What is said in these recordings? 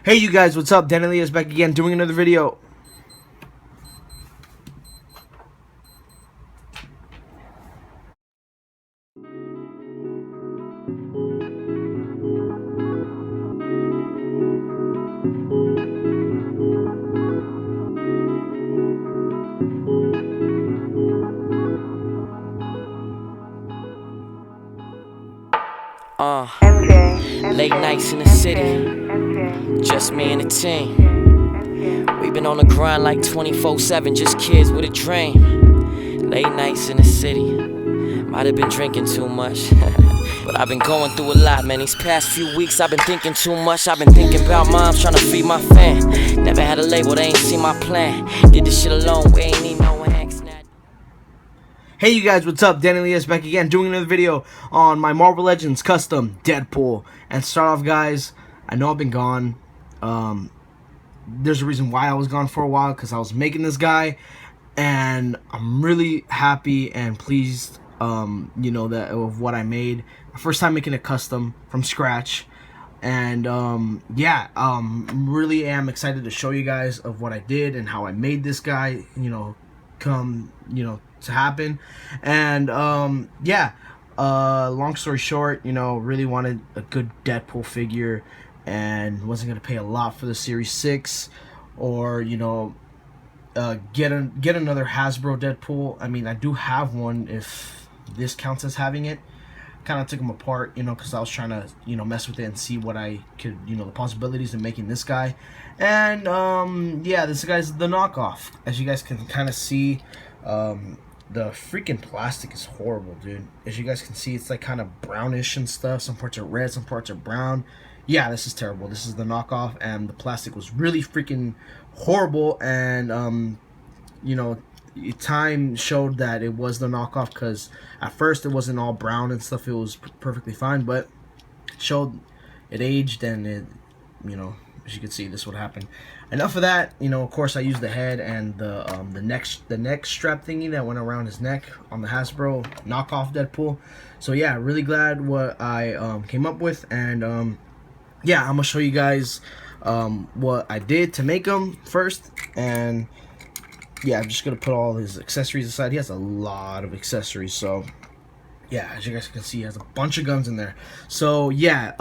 Hey you guys, what's up? Dan Elias back again doing another video. Late nights in the city, just me and the team. We've been on the grind like 24/7, just kids with a dream. Late nights in the city, might have been drinking too much. But I've been going through a lot, man. These past few weeks I've been thinking too much. I've been thinking about moms, trying to feed my fan. Never had a label, they ain't seen my plan. Did this shit alone, we ain't need no ex. Hey you guys, what's up? Dan Elias back again doing another video on my Marvel Legends custom Deadpool. And start off, guys, I know I've been gone. There's a reason why I was gone for a while, because I was making this guy, and I'm really happy and pleased that of what I made. My first time making a custom from scratch. And really am excited to show you guys of what I did and how I made this guy come to happen. And long story short, really wanted a good Deadpool figure and wasn't gonna pay a lot for the Series 6 or get another Hasbro Deadpool. I mean, I do have one if this counts as having it. Kind of took them apart, because I was trying to, mess with it and see what I could, the possibilities of making this guy. And, this guy's the knockoff. As you guys can kind of see, the freaking plastic is horrible, dude. As you guys can see, it's like kind of brownish and stuff. Some parts are red, some parts are brown. Yeah, this is terrible. This is the knockoff, and the plastic was really freaking horrible. And, time showed that it was the knockoff, because at first it wasn't all brown and stuff. It was perfectly fine, but it showed it aged, and it, as you can see, this would happen. Enough of that. Of course, I used the head and the neck strap thingy that went around his neck on the Hasbro knockoff Deadpool. So yeah, really glad what I came up with. And I'm gonna show you guys what I did to make him first. And yeah, I'm just gonna put all his accessories aside. He has a lot of accessories, so yeah, as you guys can see, he has a bunch of guns in there. So yeah,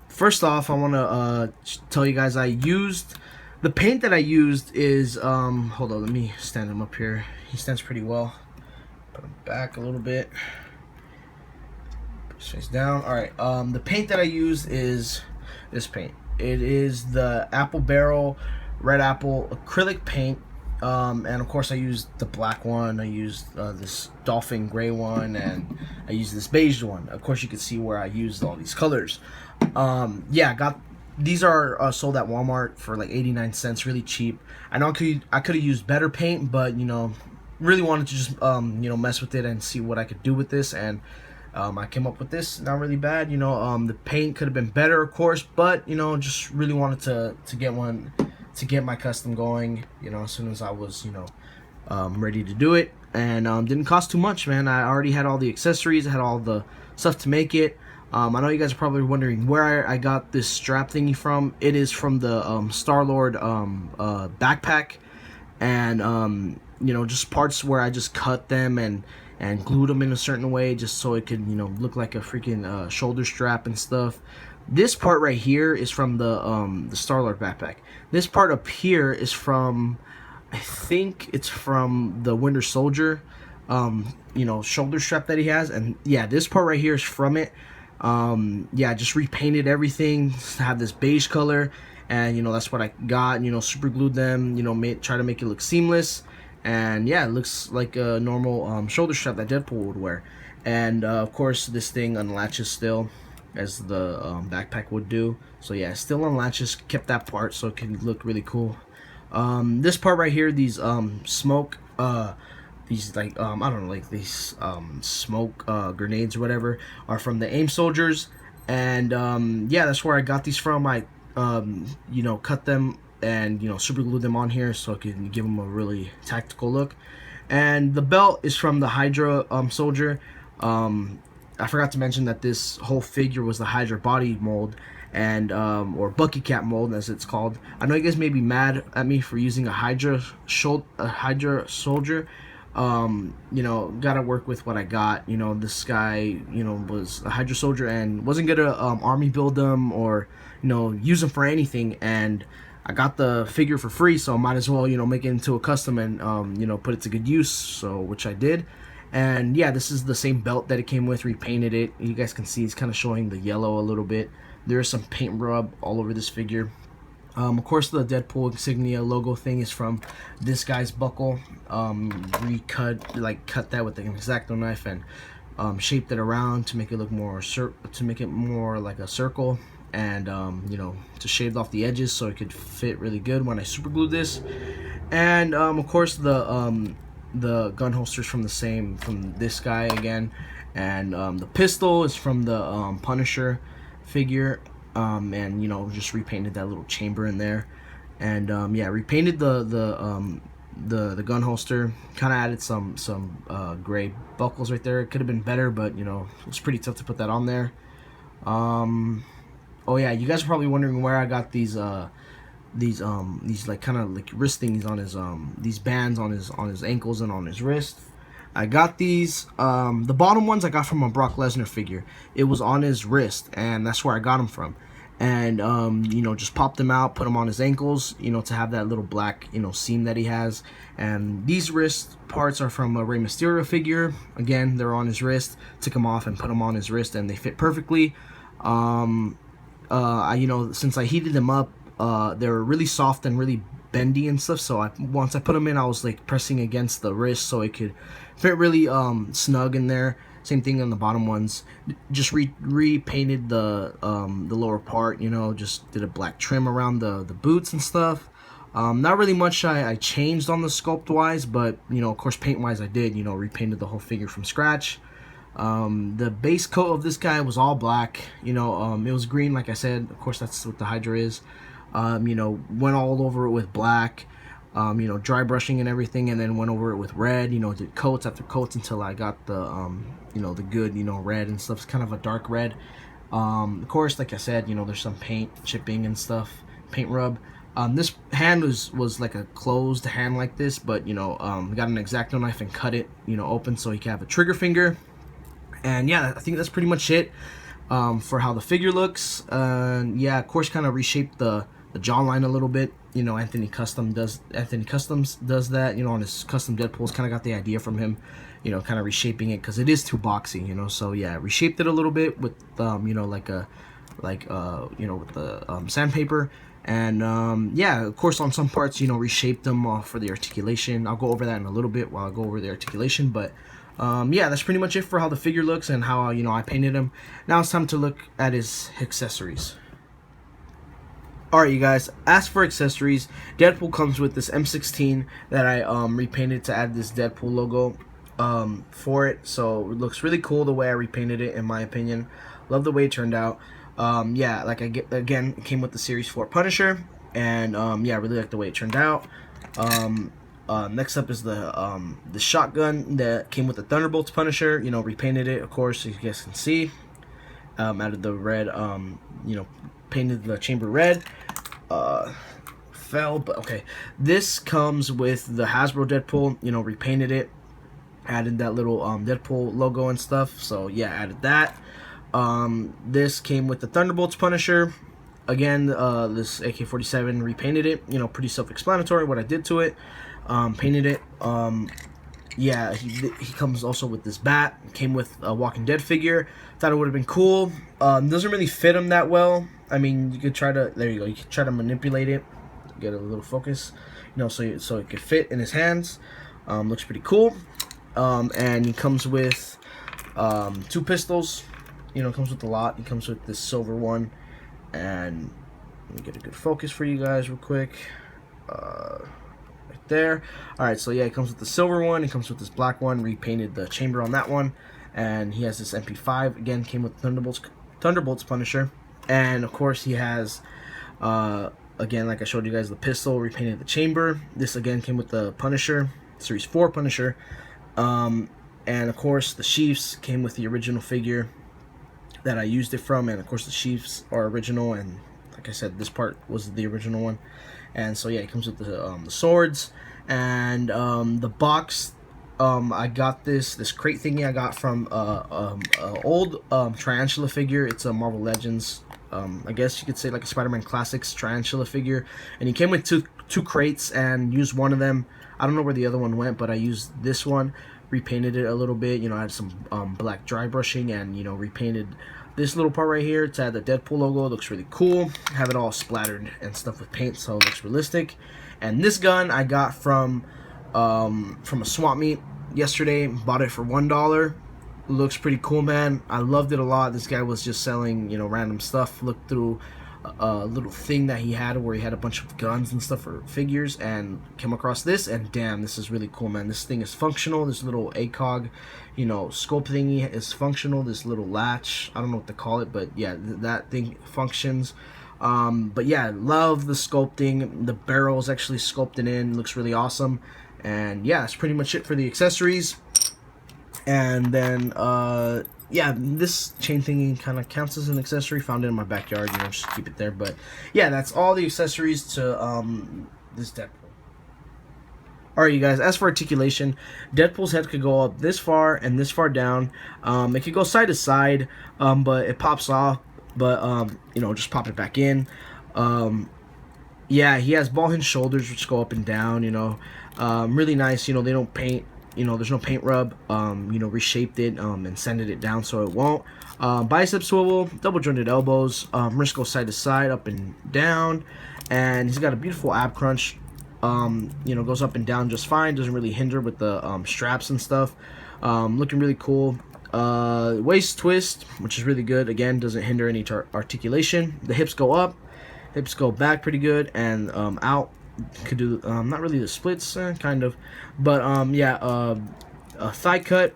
first off, I want to tell you guys the paint that I used is hold on, let me stand him up here. He stands pretty well. Put him back a little bit. Put his face down. All right. The paint that I used is this paint. It is the Apple Barrel Red Apple acrylic paint. And of course I used the black one, I used this dolphin gray one, and I used this beige one. Of course you can see where I used all these colors. These are sold at Walmart for like 89 cents, really cheap. I know I could have used better paint, but really wanted to just mess with it and see what I could do with this. And I came up with this, not really bad. The paint could have been better, of course, but just really wanted to get one to get my custom going, as soon as I was, ready to do it. And didn't cost too much, man. I already had all the accessories, I had all the stuff to make it. I know you guys are probably wondering where I got this strap thingy from. It is from the Star-Lord backpack. And, just parts where I just cut them and glued them in a certain way just so it could, look like a freaking shoulder strap and stuff. This part right here is from the Star-Lord backpack. This part up here is from, I think it's from the Winter Soldier, shoulder strap that he has. And yeah, this part right here is from it. Just repainted everything to have this beige color, and that's what I got. Super glued them. Try to make it look seamless, and yeah, it looks like a normal shoulder strap that Deadpool would wear. And of course, this thing unlatches still, as the backpack would do. So yeah, it still unlatches. Kept that part so it can look really cool. This part right here, these smoke these like I don't know, like these smoke grenades or whatever, are from the AIM soldiers. And that's where I got these from. I cut them and super glued them on here so I can give them a really tactical look. And the belt is from the Hydra soldier. I forgot to mention that this whole figure was the Hydra body mold, and or Bucky Cat mold as it's called. I know you guys may be mad at me for using a Hydra soldier. You know, gotta work with what I got. You know, this guy, you know, was a Hydra soldier and wasn't gonna army build them or, you know, use them for anything. And I got the figure for free, so I might as well, you know, make it into a custom and you know, put it to good use. So which I did. And yeah, this is the same belt that it came with. Repainted it. You guys can see it's kind of showing the yellow a little bit. There is some paint rub all over this figure. Of course, the Deadpool insignia logo thing is from this guy's buckle. Cut that with an X-Acto knife and shaped it around to make it look more like a circle, and you know, to shave off the edges so it could fit really good when I super glued this. And of course, the gun holsters from this guy again, and the pistol is from the Punisher figure. And you know, just repainted that little chamber in there, and yeah, repainted the gun holster. Kind of added some gray buckles right there. It could have been better, but you know, it was pretty tough to put that on there. Oh yeah, you guys are probably wondering where I got these like kind of like wrist things on his these bands on his ankles and on his wrist. I got these, the bottom ones I got from a Brock Lesnar figure. It was on his wrist, and that's where I got them from. And, you know, just popped them out, put them on his ankles, you know, to have that little black, you know, seam that he has. And these wrist parts are from a Rey Mysterio figure. Again, they're on his wrist. Took them off and put them on his wrist, and they fit perfectly. You know, since I heated them up, they were really soft and really bendy and stuff, so once I put them in, I was like pressing against the wrist so it could fit really snug in there. Same thing on the bottom ones. Just repainted the lower part, you know, just did a black trim around the boots and stuff. Not really much I changed on the sculpt wise, but you know, of course, paint wise I did, you know, repainted the whole figure from scratch. The base coat of this guy was all black, you know, it was green like I said, of course that's what the Hydra is. You know, went all over it with black, you know, dry brushing and everything, and then went over it with red, you know, did coats after coats until I got the, you know, the good, you know, red and stuff. It's kind of a dark red. Of course, like I said, you know, there's some paint chipping and stuff, paint rub. This hand was like a closed hand like this, but, you know, got an X-Acto knife and cut it, you know, open so he can have a trigger finger. And yeah, I think that's pretty much it for how the figure looks. Yeah, of course, kind of reshaped the jawline a little bit. You know, Anthony Customs does that, you know, on his custom Deadpools. Kind of got the idea from him, you know, kind of reshaping it because it is too boxy, you know. So yeah, reshaped it a little bit with you know, you know, with the sandpaper. And yeah, of course, on some parts, you know, reshaped them for the articulation. I'll go over that in a little bit while I go over the articulation, but yeah, that's pretty much it for how the figure looks and how, you know, I painted him. Now it's time to look at his accessories. Alright, you guys, as for accessories, Deadpool comes with this M16 that I repainted to add this Deadpool logo for it. So it looks really cool the way I repainted it, in my opinion. Love the way it turned out. Yeah, like again, it came with the Series 4 Punisher, and yeah, I really like the way it turned out. Next up is the shotgun that came with the Thunderbolts Punisher. You know, repainted it, of course, as you guys can see. Added the red, you know, painted the chamber red. Fell, but okay. This comes with the Hasbro Deadpool. You know, repainted it. Added that little Deadpool logo and stuff. So yeah, added that. This came with the Thunderbolts Punisher. Again, this AK-47, repainted it. You know, pretty self-explanatory what I did to it. Painted it. Yeah, he comes also with this bat. Came with a Walking Dead figure. Thought it would have been cool. Doesn't really fit him that well. I mean, you could try to, there you go, you could try to manipulate it, get a little focus, you know, so it could fit in his hands. Looks pretty cool. And he comes with 2 pistols. You know, comes with a lot. He comes with this silver one, and let me get a good focus for you guys real quick. Right there. Alright, so yeah, it comes with the silver one, it comes with this black one, repainted the chamber on that one, and he has this MP5, again, came with Thunderbolts Punisher, and of course he has, again, like I showed you guys, the pistol, repainted the chamber. This again came with the Punisher, Series 4 Punisher, and of course the sheaths came with the original figure. that I used it from, and of course the sheaths are original, and like I said, this part was the original one. And so yeah, it comes with the swords and the box. I got this crate thingy I got from old Tarantula figure. It's a Marvel Legends, I guess you could say like a Spider-Man Classics Tarantula figure, and he came with two crates, and used one of them. I don't know where the other one went, but I used this one, repainted it a little bit. You know, I had some black dry brushing, and you know, repainted this little part right here to add the Deadpool logo. It looks really cool. Have it all splattered and stuff with paint, so it looks realistic. And this gun I got from a swap meet yesterday. Bought it for $1. Looks pretty cool, man. I loved it a lot. This guy was just selling, you know, random stuff. Looked through a little thing that he had where he had a bunch of guns and stuff for figures, and came across this, and damn, this is really cool, man. This thing is functional. This little ACOG, you know, scope thingy is functional. This little latch, I don't know what to call it, but yeah, that thing functions. But yeah, love the sculpting. The barrel is actually sculpted in. Looks really awesome. And yeah, that's pretty much it for the accessories. And then yeah, this chain thingy kind of counts as an accessory. Found it in my backyard, you know, just keep it there. But yeah, that's all the accessories to this Deadpool. Alright, you guys, as for articulation, Deadpool's head could go up this far and this far down. It could go side to side, but it pops off. But you know, just pop it back in. Yeah, he has ball hinge shoulders which go up and down, you know. Really nice, you know, they don't paint, you know, there's no paint rub. You know, reshaped it and sanded it down so it won't. Bicep swivel, double jointed elbows, wrist goes side to side, up and down, and he's got a beautiful ab crunch. You know, goes up and down just fine, doesn't really hinder with the straps and stuff. Looking really cool. Waist twist, which is really good. Again, doesn't hinder any articulation. The hips go up, hips go back pretty good, and out. Could do not really the splits, kind of, but yeah, a thigh cut,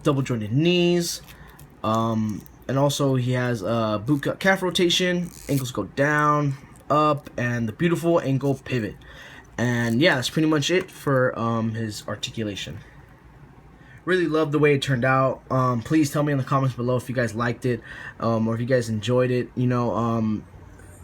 double jointed knees, and also he has a boot cut calf rotation. Ankles go down, up, and the beautiful ankle pivot. And yeah, that's pretty much it for his articulation. Really love the way it turned out. Please tell me in the comments below if you guys liked it, or if you guys enjoyed it, you know.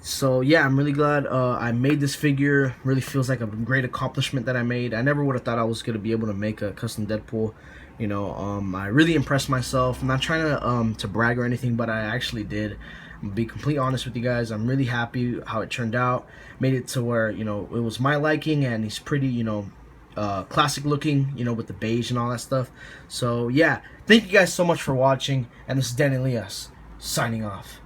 So yeah, I'm really glad I made this figure. Really feels like a great accomplishment that I made. I never would have thought I was going to be able to make a custom Deadpool. You know, I really impressed myself. I'm not trying to brag or anything, but I actually did. I'm gonna be completely honest with you guys. I'm really happy how it turned out. Made it to where, you know, it was my liking, and he's pretty, you know, classic looking, you know, with the beige and all that stuff. So yeah, thank you guys so much for watching, and this is Dan Elias signing off.